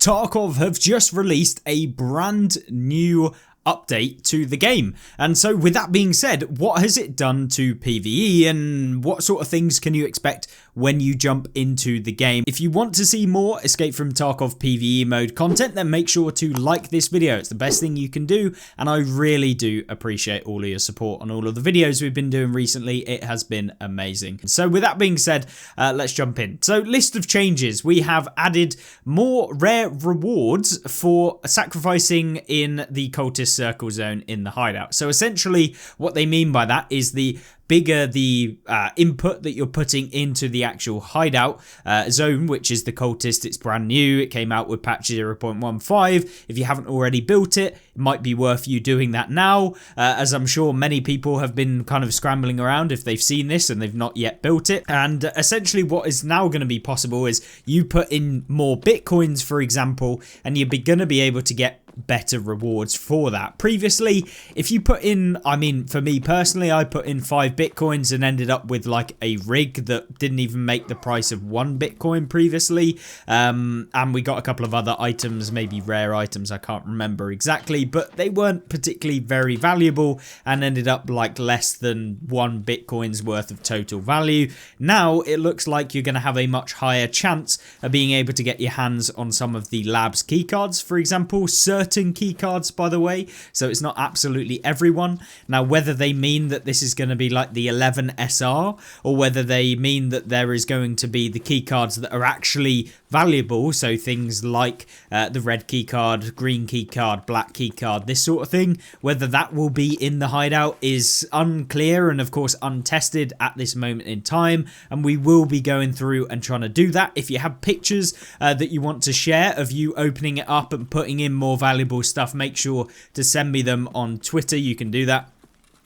Tarkov have just released a brand new update to the game, and so with that being said, what has it done to PvE and what sort of things can you expect when you jump into the game? If you want to see more Escape from Tarkov PvE mode content, then make sure to like this video. It's the best thing you can do, and I really do appreciate all of your support on all of the videos we've been doing recently. It has been amazing. So with that being said, let's jump in. So list of changes. We have added more rare rewards for sacrificing in the cultist circle zone in the hideout. So essentially what they mean by that is the bigger the input that you're putting into the actual hideout zone, which is the cultist. It's brand new. It came out with patch 0.15. If you haven't already built it, it might be worth you doing that now, as I'm sure many people have been kind of scrambling around if they've seen this and they've not yet built it. And essentially what is now going to be possible is you put in more bitcoins, for example, and you're going to be able to get better rewards for that. Previously, if you put in, I mean, for me personally, I put in 5 bitcoins and ended up with like a rig that didn't even make the price of 1 bitcoin previously, and we got a couple of other items, maybe rare items, I can't remember exactly, but they weren't particularly very valuable and ended up like less than 1 bitcoin's worth of total value. Now it looks like you're going to have a much higher chance of being able to get your hands on some of the labs keycards, for example, certain keycards, by the way, so it's not absolutely everyone. Now whether they mean that this is going to be like the 11 SR or whether they mean that there is going to be the keycards that are actually valuable, so things like the red keycard, green keycard, black keycard, this sort of thing, whether that will be in the hideout is unclear and of course untested at this moment in time, and we will be going through and trying to do that. If you have pictures that you want to share of you opening it up and putting in more valuable stuff, make sure to send me them on Twitter. You can do that.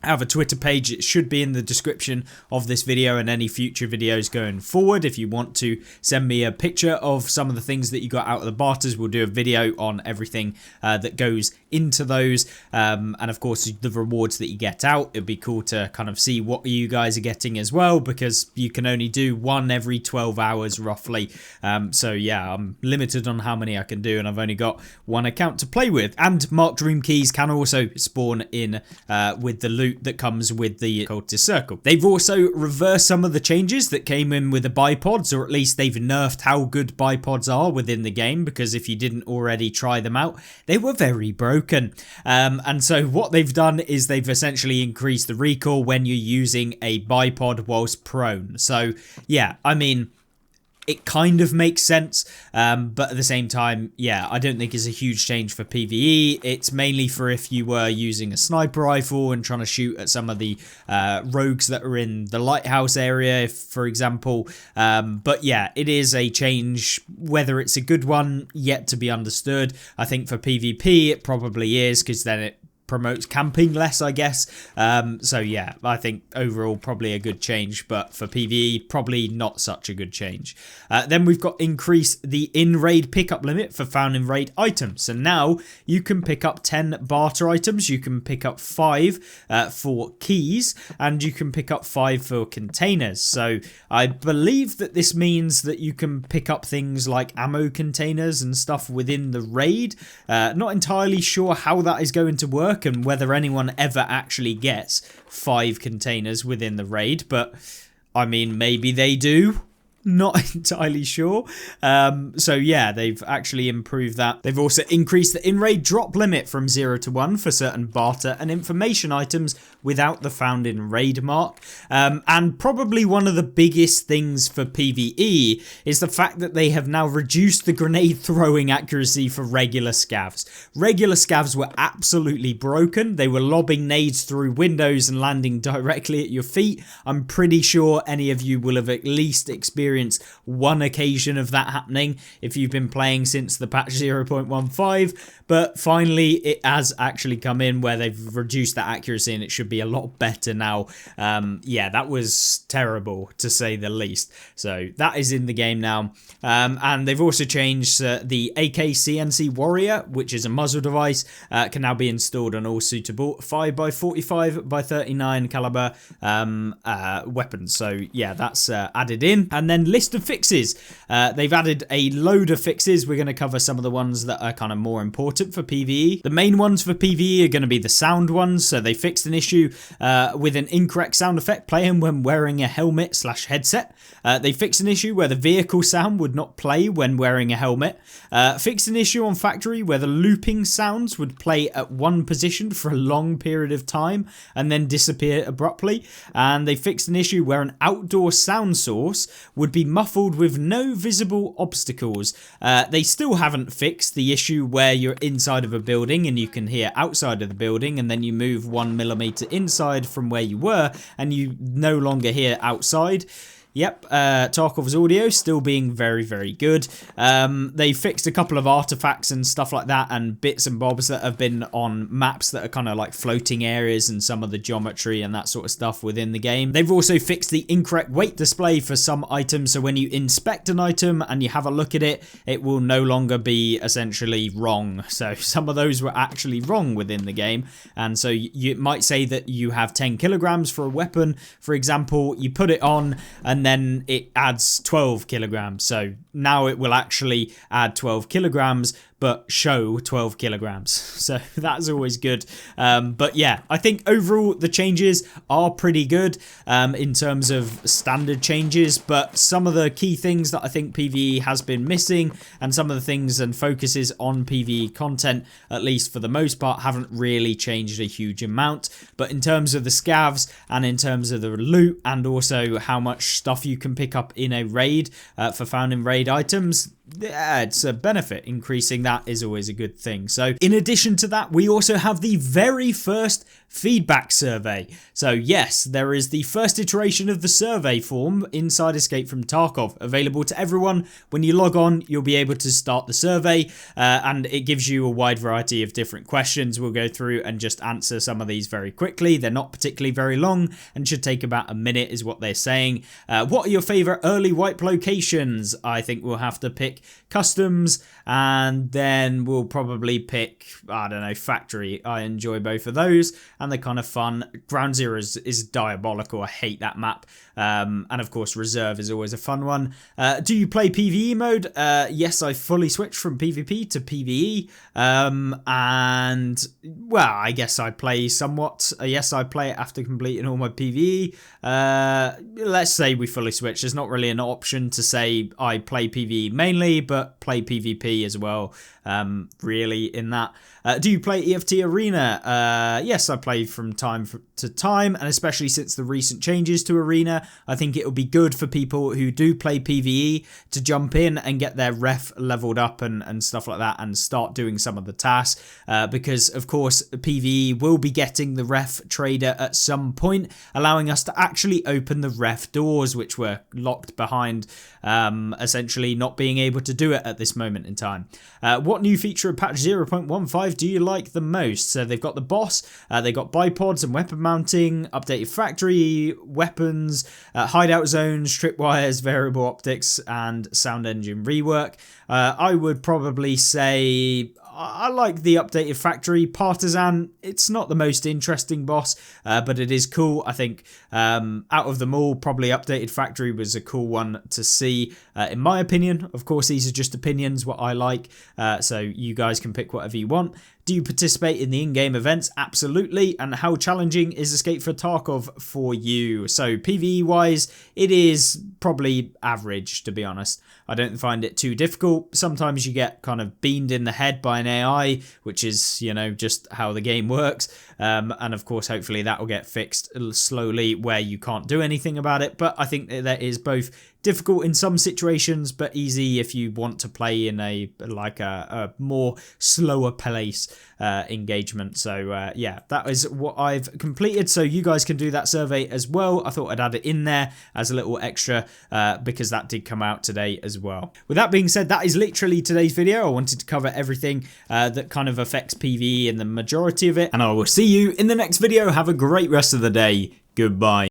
I have a Twitter page. It should be in the description of this video and any future videos going forward. If you want to send me a picture of some of the things that you got out of the barters, we'll do a video on everything that goes into those, and of course the rewards that you get out. It'd be cool to kind of see what you guys are getting as well, because you can only do one every 12 hours roughly, so yeah, I'm limited on how many I can do, and I've only got one account to play with. And marked room keys can also spawn in with the loot that comes with the cultist circle. They've also reversed some of the changes that came in with the bipods, or at least they've nerfed how good bipods are within the game, because if you didn't already try them out, they were very broken. And so what they've done is they've essentially increased the recoil when you're using a bipod whilst prone. So yeah, I mean, it kind of makes sense, but at the same time, yeah, I don't think it's a huge change for PvE. It's mainly for if you were using a sniper rifle and trying to shoot at some of the rogues that are in the lighthouse area, for example. But yeah, it is a change. Whether it's a good one, yet to be understood. I think for PvP, it probably is, because then it promotes camping less, I guess. So yeah, I think overall probably a good change, but for PvE probably not such a good change. Then we've got increased the in-raid pickup limit for found in raid items. So now you can pick up 10 barter items, you can pick up 5 for keys, and you can pick up 5 for containers. So I believe that this means that you can pick up things like ammo containers and stuff within the raid. Not entirely sure how that is going to work and whether anyone ever actually gets 5 containers within the raid, but I mean, maybe they do. Not entirely sure. So yeah, they've actually improved that. They've also increased the in-raid drop limit from 0 to 1 for certain barter and information items without the found in raid mark. And probably one of the biggest things for PvE is the fact that they have now reduced the grenade throwing accuracy for regular scavs. Regular scavs were absolutely broken. They were lobbing nades through windows and landing directly at your feet. I'm pretty sure any of you will have at least experienced one occasion of that happening if you've been playing since the patch 0.15, but finally it has actually come in where they've reduced that accuracy and it should be a lot better now. Yeah, that was terrible to say the least. So that is in the game now. And they've also changed the AK CNC Warrior, which is a muzzle device, can now be installed on all suitable 5x45x39 caliber weapons. So yeah, that's added in. And then then list of fixes. They've added a load of fixes. We're going to cover some of the ones that are kind of more important for PvE. The main ones for PvE are going to be the sound ones. So they fixed an issue with an incorrect sound effect playing when wearing a helmet/headset. They fixed an issue where the vehicle sound would not play when wearing a helmet. Fixed an issue on Factory where the looping sounds would play at one position for a long period of time and then disappear abruptly. And they fixed an issue where an outdoor sound source would be muffled with no visible obstacles. They still haven't fixed the issue where you're inside of a building and you can hear outside of the building, and then you move 1 millimeter inside from where you were and you no longer hear outside. Yep, Tarkov's audio still being very, very good. They fixed a couple of artifacts and stuff like that and bits and bobs that have been on maps that are kind of like floating areas and some of the geometry and that sort of stuff within the game. They've also fixed the incorrect weight display for some items, so when you inspect an item and you have a look at it, it will no longer be essentially wrong. So some of those were actually wrong within the game, and so you might say that you have 10 kilograms for a weapon, for example, you put it on and then it adds 12 kilograms. So now it will actually add 12 kilograms, but show 12 kilograms. So that's always good. But yeah, I think overall the changes are pretty good in terms of standard changes, but some of the key things that I think PvE has been missing and some of the things and focuses on PvE content, at least for the most part, haven't really changed a huge amount. But in terms of the scavs and in terms of the loot and also how much stuff you can pick up in a raid for found in raid items, yeah, it's a benefit. Increasing that is always a good thing. So in addition to that, we also have the very first feedback survey. So yes, there is the first iteration of the survey form inside Escape from Tarkov, available to everyone. When you log on, you'll be able to start the survey, and it gives you a wide variety of different questions. We'll go through and just answer some of these very quickly. They're not particularly very long and should take about a minute is what they're saying. What are your favorite early wipe locations? I think we'll have to pick customs, and then we'll probably pick, I don't know, factory. I enjoy both of those and they're kind of fun. Ground Zero is diabolical. I hate that map. And of course reserve is always a fun one. Do you play PvE mode? Yes, I fully switched from PvP to PvE, and well, I guess I play somewhat. Yes, I play it after completing all my PvE. Let's say we fully switch. There's not really an option to say I play PvE mainly, but play PvP as well, really, in that. Do you play EFT Arena? Yes, I play from time to time, and especially since the recent changes to Arena, I think it'll be good for people who do play PvE to jump in and get their ref leveled up and stuff like that and start doing some of the tasks, because of course PvE will be getting the ref trader at some point, allowing us to actually open the ref doors, which were locked behind, essentially not being able to do it at this moment in time. What new feature of patch 0.15 do you like the most? So they've got the boss, they got bipods and weapon mounting, updated factory, weapons, hideout zones, tripwires, variable optics, and sound engine rework. I would probably say I like the updated factory. Partisan, it's not the most interesting boss, but it is cool. I think out of them all, probably updated factory was a cool one to see, in my opinion. Of course, these are just opinions, what I like, so you guys can pick whatever you want. Do you participate in the in-game events? Absolutely. And how challenging is Escape for Tarkov for you? So PvE-wise, it is probably average, to be honest. I don't find it too difficult. Sometimes you get kind of beamed in the head by an AI, which is, you know, just how the game works. And of course, hopefully that will get fixed slowly where you can't do anything about it. But I think that is both difficult in some situations, but easy if you want to play in a more slower pace engagement. So yeah, that is what I've completed. So you guys can do that survey as well. I thought I'd add it in there as a little extra because that did come out today as well. With that being said, that is literally today's video. I wanted to cover everything that kind of affects PvE and the majority of it, and I will see you in the next video. Have a great rest of the day. Goodbye.